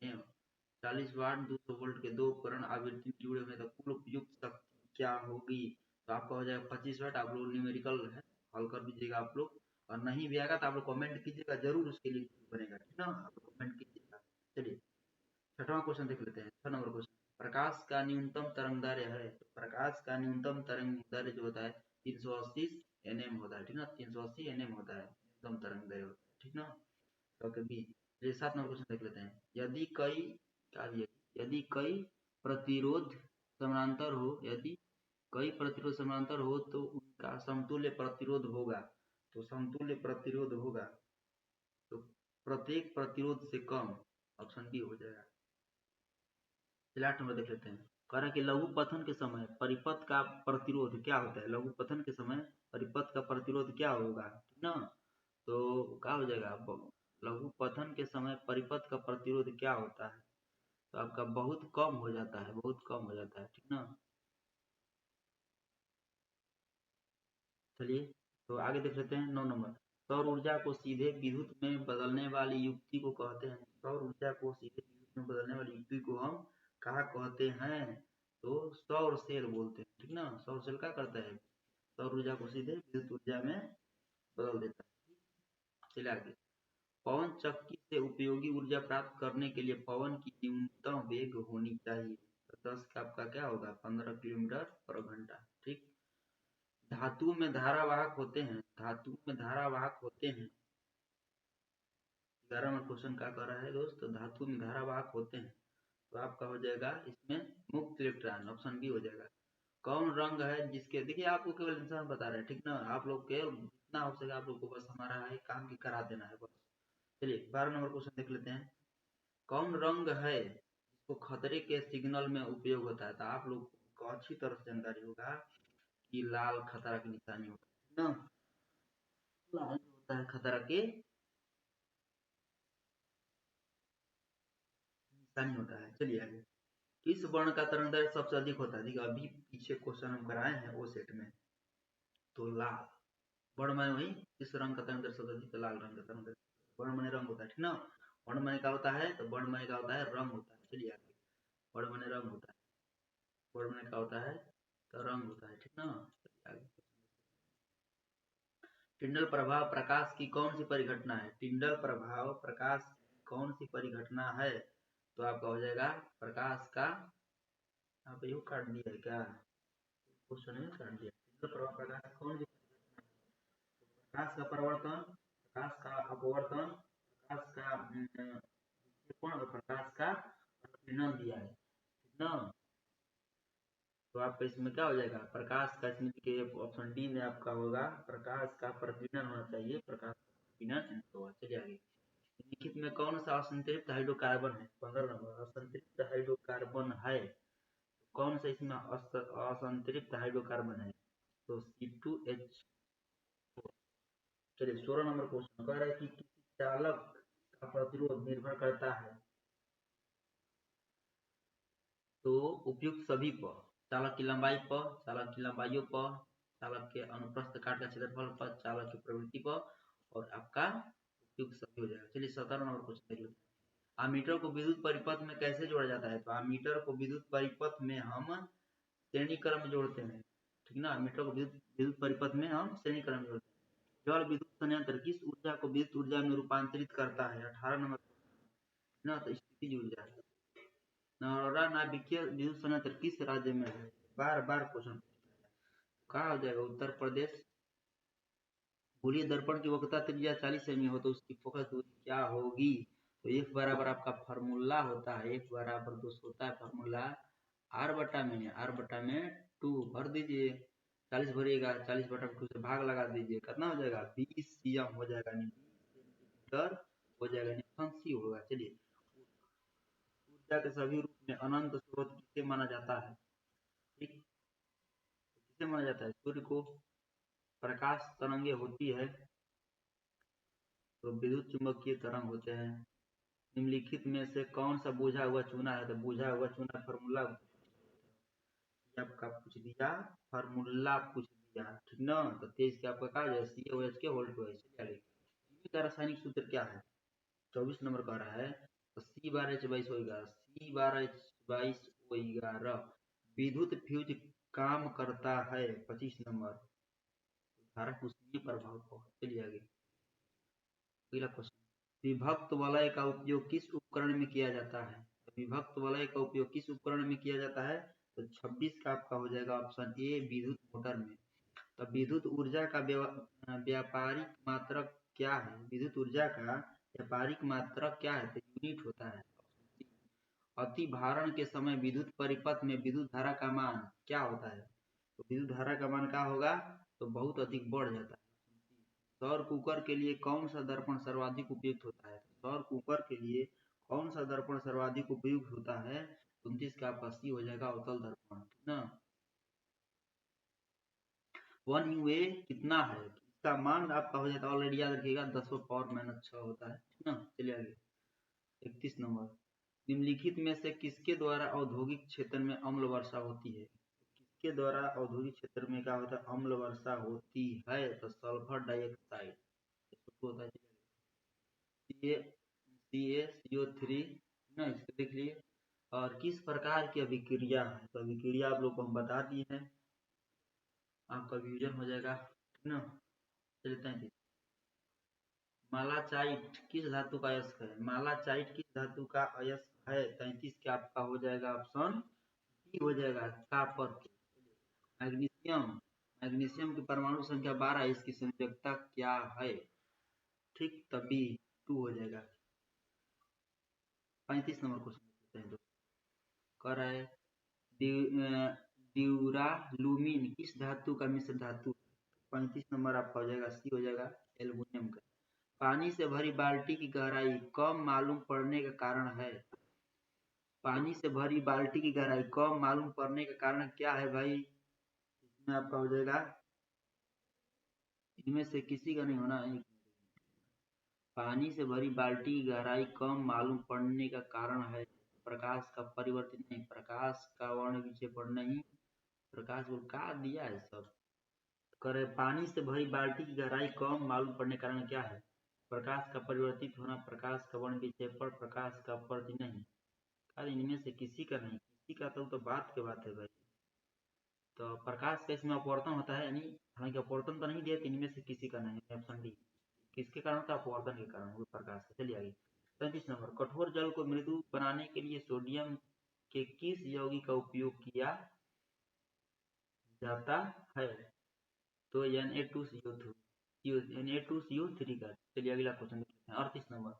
40 वाट 200 वोल्ट के दो उपकरण आवृत्ति में जुड़े हुए तो कुल उपयुक्त शक्ति क्या होगी? तो आपका हो जाएगा 25 वाट। आप लोग न्यूमेरिकल है, हल कर दीजिएगा आप लोग। और नहीं भी आएगा तो आप लोग कमेंट कीजिएगा जरूर, उसके लिए बनेगा। ठीक ना, आप लोग कमेंट कीजिएगा। चलिए छठवां क्वेश्चन देख लेते हैं। 6 नंबर क्वेश्चन, प्रकाश का न्यूनतम तरंग दैर्घ्य है तो प्रकाश का न्यूनतम तरंग दैर्घ्य जो होता है 380 nm होता है। ठीक ना, 380 nm होता है न्यूनतम तरंग दैर्घ्य होता है। ठीक ना, तो कभी 7 नंबर क्वेश्चन देख लेते हैं। यदि कई प्रतिरोध समानांतर हो, यदि कई प्रतिरोध समानांतर हो तो उनका समतुल्य प्रतिरोध होगा। तो समतुल्य प्रतिरोध होगा तो प्रत्येक प्रतिरोध से कम, ऑप्शन बी हो जाएगा। 8 नंबर देख लेते हैं। कह रहा है कि लघु पथन के समय परिपथ का प्रतिरोध क्या होता है? लघु पथन के समय परिपथ का प्रतिरोध क्या होगा? ठीक ना, तो क्या हो जाएगा? लघु पथन के समय परिपथ का प्रतिरोध क्या होता है? तो आपका बहुत कम हो जाता है, बहुत कम हो जाता है। ठीक ना, चलिए तो आगे देख लेते हैं। 9 नंबर, सौर ऊर्जा को सीधे विद्युत में बदलने वाली युक्ति को कहते हैं। सौर ऊर्जा को सीधे विद्युत में बदलने वाली युक्ति को हम क्या कहते हैं? तो सौर सेल बोलते हैं। ठीक ना, सौर सेल क्या करता है? सौर ऊर्जा को सीधे विद्युत ऊर्जा में बदल देता है। चलिए आगे, पवन चक्की से उपयोगी ऊर्जा प्राप्त करने के लिए पवन की न्यूनतम वेग होनी चाहिए। तो 10 का आपका क्या होगा? 15 किलोमीटर पर घंटा। ठीक, धातु में धारावाहक होते हैं, धातु में धारावाहक होते हैं। 11 नंबर क्वेश्चन क्या कर रहा है दोस्त? तो धातु में धारावाहक होते हैं तो आपका हो जाएगा इसमें मुक्त इलेक्ट्रॉन, ऑप्शन बी हो जाएगा। कौन रंग है जिसके, देखिए आपको केवल इंसान बता रहे हैं। ठीक ना, आप लोग के जितना हो सके आप लोग को बस हमारा है काम की करा देना है बस। चलिए 12 नंबर क्वेश्चन देख लेते हैं। कौन रंग है जिसको खतरे के सिग्नल में उपयोग होता है? तो आप लोग को अच्छी तरह से जानकारी होगा कि लाल खतरा की निशानी होता है ना, लाल होता है खतरा के निशानी होता है। चलिए आगे, किस वर्ण का तरंग दैर्घ्य सबसे अधिक होता है? देखिए अभी पीछे क्वेश्चन हम कराए हैं वो सेट में, तो लाल वर्ण में वही किस रंग का तरंग दैर्घ्य सबसे अधिक? लाल रंग का तरंग दैर्घ्य। वर्ण माने रंग होता है, ठीक ना। वर्ण माने क्या होता है, तो वर्ण माने क्या होता है, रंग होता है। चलिए आगे, वर्ण माने रंग होता है, वर्ण माने क्या होता है, तो रंग होता है, ठीक ना। चलिए आगे, टिंडल प्रभाव प्रकाश की कौन सी परिघटना है, टिंडल प्रभाव प्रकाश कौन सी परिघटना है, तो आपका हो जाएगा प्रकाश का, आप यू काट दिया है क्या, क्वेश्चन में काट दिया, टिंडल प्रभाव प्रकाश कौन सी, प्रकाश का परिवर्तन, प्रकाश का अपवर्तन, प्रकाश का विक्षेपण और प्रकाश का प्रकीर्णन दिया है, ठीक ना। तो आपका इसमें क्या हो जाएगा, प्रकाश का, इसमें देखिए ऑप्शन डी में आपका होगा प्रकाश का प्रकीर्णन होना चाहिए, प्रकाश का प्रकीर्णन होगा। चलिए आगे, निम्नलिखित में कौन सा असंतृप्त हाइड्रोकार्बन है, 15 नंबर, असंतृप्त हाइड्रोकार्बन है, कौन सा इसमें असंतृप्त हाइड्रोकार्बन है, तो C2H। चलिए 16 नंबर क्वेश्चन कह रहा है कि किसी चालक का प्रतिरोध निर्भर करता है, तो उपयुक्त सभी पर, चालक की लंबाई पर, चालक की लंबाइयों पर, चालक के अनुप्रस्थ काट का क्षेत्रफल पर, चालक की प्रवृत्ति पर, और आपका उपयुक्त सभी हो जाएगा। चलिए 17 नंबर क्वेश्चन देख लेते हैं, आमीटर को विद्युत परिपथ में कैसे जोड़ा जाता है, तो आमीटर को विद्युत परिपथ में हम श्रेणी क्रम में जोड़ते हैं, ठीक ना। आमीटर को विद्युत परिपथ में हम श्रेणी क्रम में जोड़ते हैं। जल विद्युत संयंत्र किस ऊर्जा को विद्युत ऊर्जा में रूपांतरित करता है, 18 नंबर ना, तो स्थितिज ऊर्जा। नौरा नाभिकीय विद्युत संयंत्र किस राज्य में है, बार बार क्वेश्चन, कहाँ हो जाएगा, उत्तर प्रदेश। गोलीय दर्पण की वक्रता त्रिज्या 40 सेमी हो तो उसकी फोकस दूरी क्या होगी, तो एक बराबर आपका फार्मूला होता है, एक बराबर दोस्त होता है फार्मूला आर बटा में 2 भर दीजिए, 40 भरिएगा, 40 बटा 2 से भाग लगा दीजिए, कितना हो जाएगा 20 सीएम हो जाएगा, 20 सेंटीमीटर हो जाएगा, सी होगा। चलिए, ऊर्जा के सभी रूप में अनंत स्रोत किसे माना जाता है, ठीक, किसे माना जाता है, सूर्य को। प्रकाश तरंगे होती है तो विद्युत चुंबकीय तरंग होते हैं। निम्नलिखित में से कौन सा बुझा हुआ चूना है, तो बुझा हुआ चूना फार्मूला आपका पूछ दिया, फार्मूला पूछ दिया, ठीक ना। तो तेज के आपका क्या है, COH के होल टू है। का रासायनिक सूत्र क्या है, 24 नंबर का रहा है, तो C12H22O11, C12H22O11 विद्युत फ्यूज काम करता है, 25 नंबर, धारा कुशीय प्रभाव को। चलिए आगे, अगला क्वेश्चन, विभक्त वलय का उपयोग किस उपकरण में किया जाता है, तो विभक्त वलय का उपयोग किस उपकरण में किया जाता है, तो 26 का आपका हो जाएगा ऑप्शन ए, विद्युत मोटर में। तो विद्युत ऊर्जा का व्यापारिक मात्रक क्या है, विद्युत ऊर्जा का व्यापारिक मात्रक क्या है, तो यूनिट होता है। अति भारण के समय विद्युत परिपथ में विद्युत धारा का मान क्या होता है, तो विद्युत धारा का मान क्या होगा, तो बहुत अधिक बढ़ जाता है। सौर कुकर के लिए कौन सा दर्पण सर्वाधिक उपयुक्त होता है, सौर कुकर के लिए कौन सा दर्पण सर्वाधिक उपयुक्त होता है, 29 का आपका सी हो जाएगा, अवतल दर्पण, ठीक ना। 1 UA कितना है, इसका मान आपका हो जाता है, ऑलरेडी याद रखिएगा 10⁻⁻6 होता है, ठीक ना। चलिए आगे, 31 नंबर, निम्नलिखित में से किसके द्वारा औद्योगिक क्षेत्र में अम्ल वर्षा होती है, किसके द्वारा औद्योगिक क्षेत्र में क्या होता है, अम्ल वर्षा होती है, तो सल्फर डाइऑक्साइड होता है। CaCO3 ना, इसको देख लिए। और किस प्रकार की अभिक्रिया है, तो अभिक्रिया आप लोग को हम बता दिए हैं, आपका फ्यूजन हो जाएगा, ठीक ना। चलते हैं, मालाचाइट किस धातु का अयस्क है, मालाचाइट किस धातु का अयस्क है, 33 के आपका हो जाएगा ऑप्शन डी हो जाएगा, कॉपर। मैग्नीशियम, मैग्नीशियम की परमाणु संख्या 12, इसकी संयोजकता क्या है, ठीक, तभी 2 हो जाएगा। 35 नंबर क्वेश्चन कर रहा है, ड्यूरालुमिन किस धातु का मिश्र धातु, 35 नंबर आपका हो जाएगा, सी हो जाएगा, एल्युमिनियम का। पानी से भरी बाल्टी की गहराई कम मालूम पड़ने का कारण है, पानी से भरी बाल्टी की गहराई कम मालूम पड़ने का कारण क्या है भाई, इसमें आपका हो जाएगा, इनमें से किसी का नहीं होना है। पानी से भरी बाल्टी की गहराई कम मालूम पड़ने का कारण है प्रकाश का परिवर्तित नहीं, प्रकाश का वर्ण विक्षेपण नहीं, प्रकाश को का दिया है सब करे, पानी से भरी बाल्टी की गहराई कम मालूम पड़ने के कारण क्या है, प्रकाश का परिवर्तित होना, प्रकाश का वर्ण विक्षेपण, प्रकाश का अपवर्तन नहीं, इनमें से किसी का नहीं, किसी का तो बात के बात है भाई। तो प्रकाश का इसमें अपवर्तन होता है, यानी हालांकि अपवर्तन तो नहीं दिया, इनमें से किसी का नहीं, ऑप्शन डी। किसके कारण का? अपवर्तन के कारण वो प्रकाश का। चलिए आगे 35 नंबर, कठोर जल को मृदु बनाने के लिए सोडियम के किस यौगिक का उपयोग किया जाता है? तो Na2CO3 का। चलिए अगला क्वेश्चन देखते हैं 38 नंबर,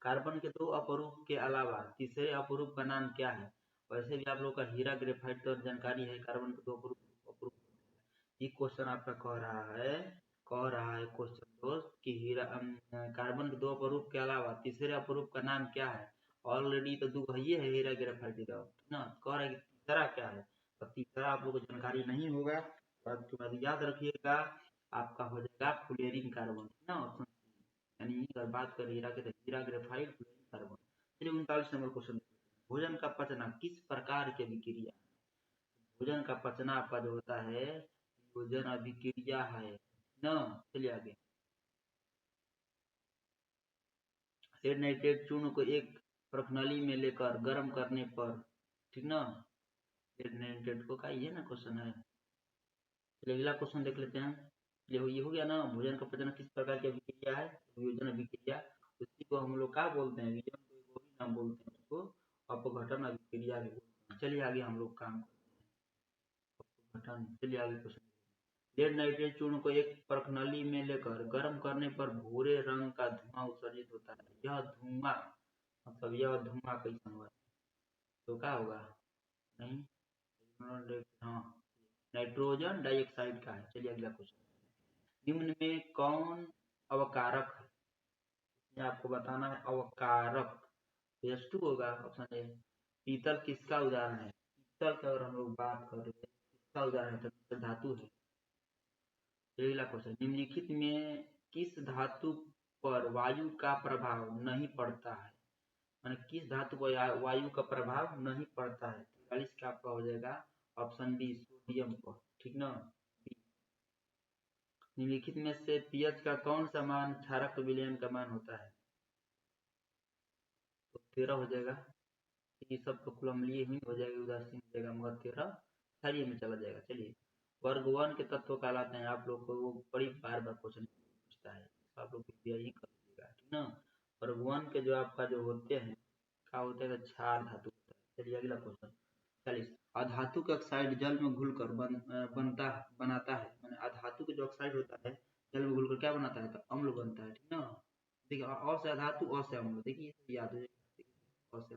कार्बन के 2 अपरूप के अलावा तीसरे अपरूप का नाम क्या है? वैसे भी आप लोग का हीरा ग्रेफाइट तो जानकारी है, कार्बन के 2 अपरूप। ये क्वेश्चन आपका कह रहा है क्वेश्चन दोस्त कि कार्बन के 2 अपरूप के अलावा तीसरे अपरूप का नाम क्या है? ऑलरेडी तो 2 है हीरा ग्रेफाइट ना, कह रहा है कि तीसरा क्या है? तो तीसरा आप लोग को जानकारी नहीं होगा, तो याद रखिएगा, आपका हो जाएगा फ्लोरीन कार्बन ना, ऑप्शन यानी अगर बात करें हीरा के तो हीरा ग्रेफाइट फ्लोरीन कार्बन। चलिए 39 नंबर क्वेश्चन, भोजन का पचना किस प्रकार की अभिक्रिया? भोजन का पचना आपका जो होता है भोजन अभिक्रिया है ना। चलिए आगे, लेड नाइट्रेट चूर्ण को एक प्रखनली में लेकर गर्म करने पर, ठीक ना, लेड नाइट्रेट को का ये ना क्वेश्चन है। चलिए अगला क्वेश्चन देख लेते हैं। ये हो गया ना, भोजन का पचना किस प्रकार की अभिक्रिया है? वियोजन अभिक्रिया, उसी को हम लोग क्या बोलते हैं? वियोजन को भी नाम बोलते हैं उसको, अपघटन अभिक्रिया भी बोलते हैं। चलिए आगे हम लोग काम अपघटन। चलिए आगे क्वेश्चन, लेड नाइट्रेट चूर्ण को एक परखनली में लेकर गर्म करने पर भूरे रंग का धुआं उत्सर्जित होता है। यह धुआं कैसा हुआ? तो क्या होगा? नहीं, हाँ, नाइट्रोजन डाइऑक्साइड का है। चलिए अगला क्वेश्चन, निम्न में कौन अवकारक है? ये आपको बताना है, अवकारक H2 होगा, ऑप्शन ए। पीतल किसका उदाहरण है? पीतल की अगर हम लोग बात करें किसका उदाहरण है तो धातु है। अगला क्वेश्चन, निम्नलिखित में किस धातु पर वायु का प्रभाव नहीं पड़ता है? माने किस धातु पर वायु का प्रभाव नहीं पड़ता है? 43 का आपका हो जाएगा ऑप्शन बी, सोडियम पर, ठीक ना। निम्नलिखित में से पीएच का कौन सा मान क्षारक विलयन का मान होता है? तो 13 हो जाएगा, ये सब तो कुलम्लीय ही हो जाएगा, उदासीन हो जाएगा, मगर 13 क्षारीय में चला जाएगा। चलिए, वर्ग 1 के तत्व कहलाते हैं, आप लोग को वो बड़ी बार क्वेश्चन पूछता है, आप लोग ही कर लीजिएगा, ठीक ना। वर्ग 1 के जो आपका जो होते हैं क्या होता है? क्षार धातु होता है। चलिए अगला क्वेश्चन 40, अधातु का ऑक्साइड जल में घुलकर बनाता है, मैंने अधातु का जो ऑक्साइड होता है जल में घुलकर क्या बनाता है? तो अम्ल बनता है, ठीक ना। देखिए, और से अधातु और से अम्ल, देखिए याद हो जाएगा, और से।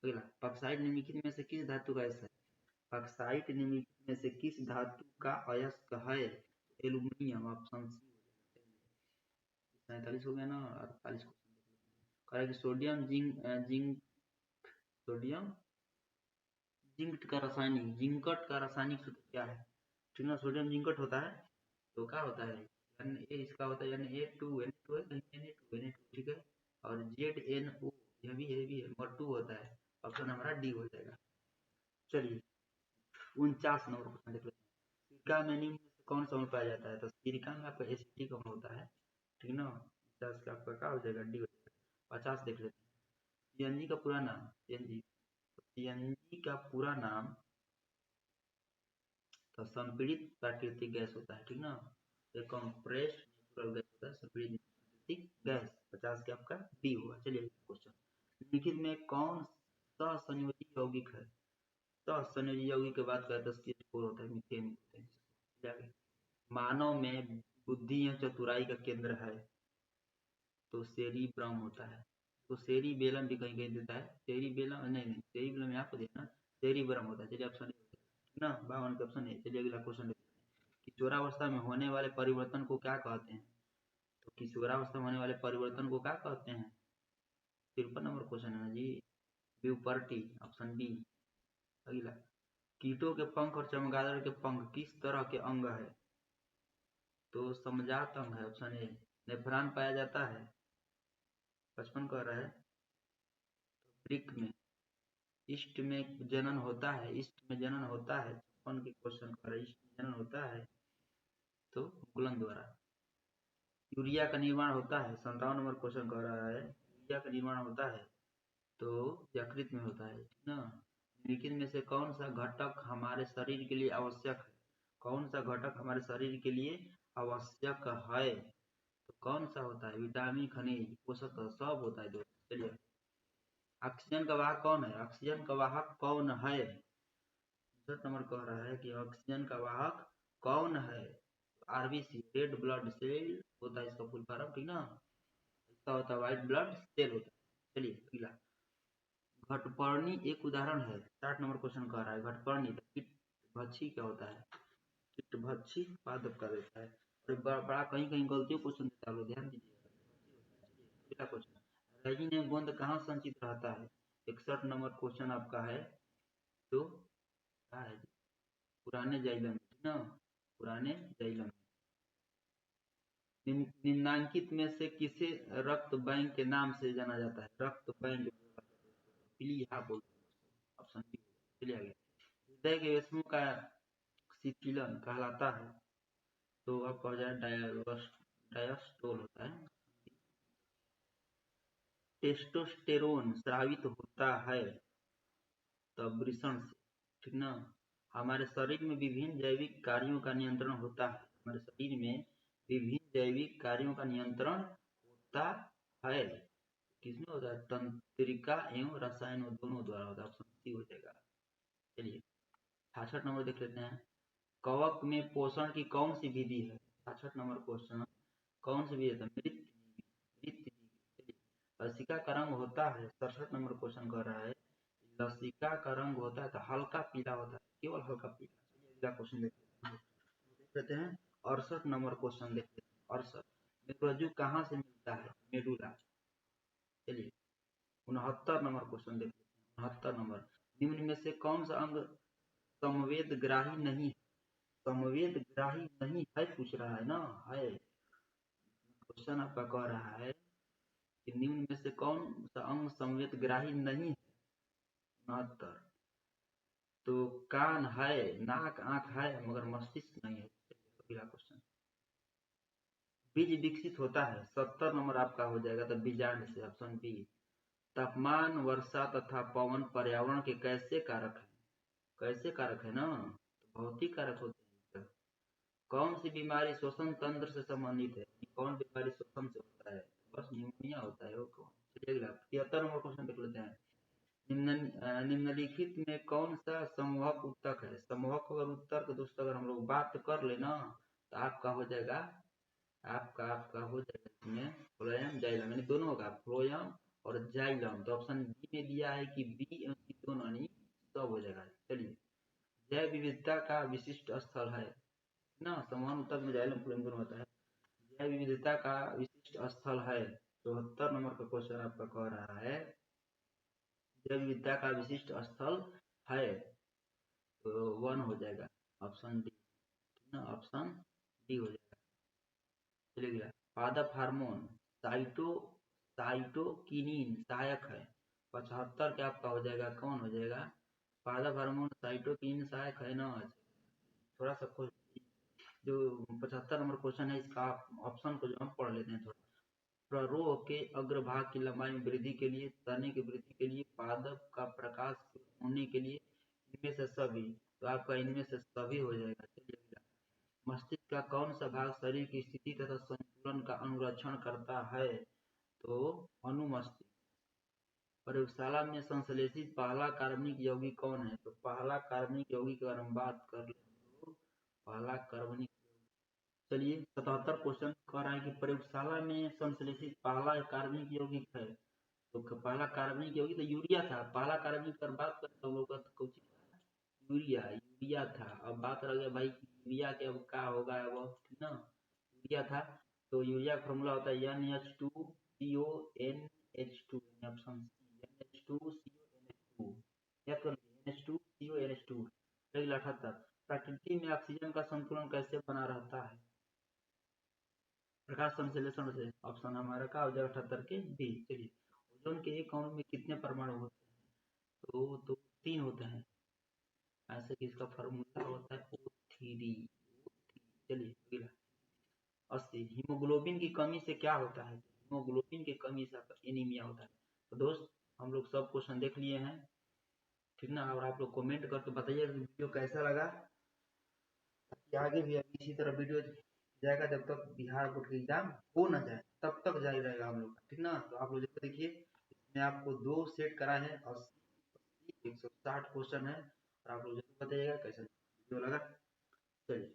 अगला, ऑक्साइड निम्नलिखित में से किस धातु का अयस्क है? ऑक्साइड निम्नलिखित में से किस धातु का अयस्क है? Aluminium, option C. 47 हो गया ना, 48 क्वेश्चन करेगा, सोडियम सोडियम जिंक का रासायनिक सूत्र क्या है? ठीक ना, सोडियम जिंकट होता है, तो क्या होता है? इसका होता है Na2 है, Na2, ठीक है, और ZNO, यह भी है, मगर 2 होता है, ऑप्शन हमारा डी हो जाएगा। चलिए 49 नंबर क्वेश्चन देख लेते हैं, सिरका में निम्न में से कौन सा अम्ल पाया जाता है? तो सिरका में आपका एसिटिक अम्ल होता है, ठीक ना। 50 का आपका क्या हो जाएगा? डी हो जाएगा। 50 देख लेते हैं, सीएनजी का पूरा नाम, सीएनजी का पूरा नाम तो संपीड़ित प्राकृतिक गैस होता है, ठीक ना। कंप्रेस्ड नेचुरल गैस होता है, संपीड़ित प्राकृतिक गैस। 50 के आपका डी होगा। चलिए क्वेश्चन, निम्नलिखित में कौन सहसंयोजी यौगिक है? सहसंयोजी यौगिक की बात करें तो CH4 होता है, मीथेन होता है। मानव में बुद्धि या चतुराई का केंद्र है, तो सेरिब्रम होता है, तो सेरिबेलम भी कहीं कहीं देता है, सेरिबेलम नहीं, सेरिबेलम यहाँ को देना, सेरिब्रम होता है। चलिए ऑप्शन ना, 52 का ऑप्शन है। चलिए अगला क्वेश्चन देखते हैं, किशोरावस्था में होने वाले परिवर्तन को क्या कहते हैं? तो किशोरावस्था में होने वाले परिवर्तन को क्या कहते हैं? 53 नंबर क्वेश्चन है ना जी, प्यूबर्टी, ऑप्शन बी। अगला, कीटों के पंख और चमगादड़ के पंख किस तरह के अंग है? तो समजात अंग है, ऑप्शन ए। नेफ्रॉन पाया जाता है, 55 कह रहा है, वृक्क में, ईस्ट में जनन होता है, ईस्ट में जनन होता है, 56 के क्वेश्चन कर रहा है, ईस्ट में जनन होता है तो मुकुलन द्वारा। यूरिया का निर्माण होता है, 57 नंबर क्वेश्चन कह रहा है यूरिया का निर्माण होता है तो यकृत में होता है, ठीक ना। निम्नलिखित में से कौन सा घटक हमारे शरीर के लिए आवश्यक है, कौन सा घटक हमारे शरीर के लिए आवश्यक है, तो कौन सा होता है, विटामिन, खनिज, पोषक तत्व सब होता है दोस्तों। चलिए, ऑक्सीजन का वाहक कौन है, ऑक्सीजन का वाहक कौन है, 67 नंबर कह रहा है कि ऑक्सीजन का वाहक कौन है, आरबीसी, रेड ब्लड सेल होता है इसका फुल फॉर्म, ठीक ना, इसका होता है व्हाइट ब्लड सेल होता है। चलिए अगला, घटपर्णी एक उदाहरण है, 60 नंबर क्वेश्चन कह रहा है घटपर्णी कीटभक्षी क्या होता है, कीटभक्षी पादप का देता है, और बड़ा कहीं कहीं गलतियों क्वेश्चन देता है, ध्यान दीजिए। अगला क्वेश्चन, रेजिन एवं गोंद कहाँ संचित रहता है, 61 नंबर क्वेश्चन आपका है, तो क्या है, पुराने जाइलम, ना, पुराने जाइलम। निम्नांकित में से किसे रक्त बैंक के नाम से जाना जाता है, रक्त बैंक प्लीहा बोलते हैं, ऑप्शन बी। चलिए आगे, हृदय के रेशमों का शिथिलन कहलाता है, तो आपका हो जाए डायस्टोल होता है। टेस्टोस्टेरोन स्रावित होता है तब वृषण से, ठीक ना। हमारे शरीर में विभिन्न जैविक कार्यों का नियंत्रण होता है, हमारे शरीर में विभिन्न जैविक कार्यों का नियंत्रण होता है, किसमें होता है, तंत्रिका एवं रसायन दोनों द्वारा होता है, ऑप्शन सी हो जाएगा। चलिए 66 नंबर देख लेते हैं, कवक में पोषण की कौन सी विधि है, 66 नंबर क्वेश्चन, कौन सी विधि है, मृत, लसिका का रंग होता है, 67 नंबर क्वेश्चन कर रहा है लसिका का रंग होता है तो हल्का पीला होता है, केवल हल्का पीला। अगला क्वेश्चन देख लेते हैं 68 नंबर क्वेश्चन देख लेते हैं, 68 मेरुरज्जु कहाँ से मिलता है, मेडुला। चलिए 69 नंबर क्वेश्चन देख लेते हैं, 69 नंबर, निम्न में से कौन सा अंग संवेदग्राही नहीं है, संवेदग्राही नहीं है पूछ रहा है ना, है क्वेश्चन आपका कह रहा है कि निम्न में से कौन सा अंग संवेदग्राही नहीं है, 69, तो कान है, नाक, आंख है, मगर मस्तिष्क नहीं है। अगला क्वेश्चन, बीज विकसित होता है, 70 नंबर आपका हो जाएगा तो बीजांड से, ऑप्शन बी। तापमान, वर्षा तथा पवन पर्यावरण के कैसे कारक है, कैसे कारक है ना, तो भौतिक कारक होते हैं। कौन सी बीमारी श्वसन तंत्र से संबंधित है, कौन बीमारी श्वसन से होता है, बस न्यूमोनिया होता है वो कौन। चलिए अगला 73 नंबर क्वेश्चन देख लेते हैं, निम्नलिखित में कौन सा समूहक उत्तक है, समूहक अगर उत्तक दोस्तों अगर हम लोग बात कर लेना तो आपका हो जाएगा, आपका हो जाएगा इसमें फ्लोएम जाइलम, यानी दोनों होगा फ्लोएम और जाइलम, तो ऑप्शन बी में दिया है कि बी एवं सी दोनों यानी सब हो जाएगा। चलिए, जैव विविधता का विशिष्ट स्थल है ना, समान उत्तक में जाइलम फ्लोएम दोनों होता है, जैव विविधता का विशिष्ट स्थल है, 74 नंबर का क्वेश्चन आपका कह रहा है जैव विविधता का विशिष्ट स्थल है, तो 1 हो जाएगा, ऑप्शन डी, ना, ऑप्शन डी हो जाएगा। चलिए पादप हार्मोन साइटोकिनिन सहायक है, 75 क्या आपका हो जाएगा, कौन हो जाएगा, पादप हार्मोन साइटोकिनिन सहायक है ना। थोड़ा सा जो 75 नंबर क्वेश्चन है इसका ऑप्शन को जो हम पढ़ लेते हैं थोड़ा, प्ररोह के अग्रभाग की लंबाई में वृद्धि के लिए, तने की वृद्धि के लिए, पादप का प्रकाश होने के लिए, इनमें से सभी, तो आपका इनमें से सभी हो जाएगा। चलिए, मस्तिष्क का कौन सा भाग शरीर की स्थिति तथा संतुलन का अनुरक्षण करता है, तो अनुमस्तिष्क। प्रयोगशाला में संश्लेषित पहला कार्बनिक यौगिक कौन है, तो पहला कार्बनिक यौगिक अगर हम बात कर ले तो पहला कार्बनिक। चलिए 77 क्वेश्चन कह रहा है कि प्रयोगशाला में संश्लेषित पहला कार्बनिक यौगिक है, तो पहला कार्बनिक यौगिक तो यूरिया था, पहला कार्बनिक पर बात करते हम लोग का तो यूरिया था, अब बात रह गया भाई यूरिया के अब क्या होगा, अब ठीक ना, यूरिया था, तो यूरिया का फॉर्मूला होता है NH2CONH2, ऑप्शन सी NH2CONH2, याद कर लीजिए NH2CONH2। अगला 78, प्रकृति में ऑक्सीजन का संतुलन कैसे बना रहता है, प्रकाश संश्लेषण से, ऑप्शन हमारा का हो जाएगा 78 के बी। चलिए, ओजोन के एक अणु में कितने परमाणु होते हैं, तो 3 होते हैं, ऐसे कि इसका फॉर्मूला होता है O3। चलिए अगला 80। हीमोग्लोबिन की कमी से क्या होता है? हीमोग्लोबिन की कमी से आपका एनीमिया होता है। तो दोस्त हम लोग सब क्वेश्चन देख लिए हैं, ठीक ना? और आप लोग कमेंट करके बताइए वीडियो कैसा लगा, ताकि आगे भी अभी इसी तरह वीडियो जाएगा जब तक बिहार बोर्ड की एग्जाम हो ना जाए, तब तक जारी रहेगा हम लोग का, ठीक ना? तो आप लोग जैसे देखिए इसमें आपको 2 सेट करा है और 160 क्वेश्चन है, और आप लोग जरूर बताइएगा कैसा वीडियो लगा। चलिए।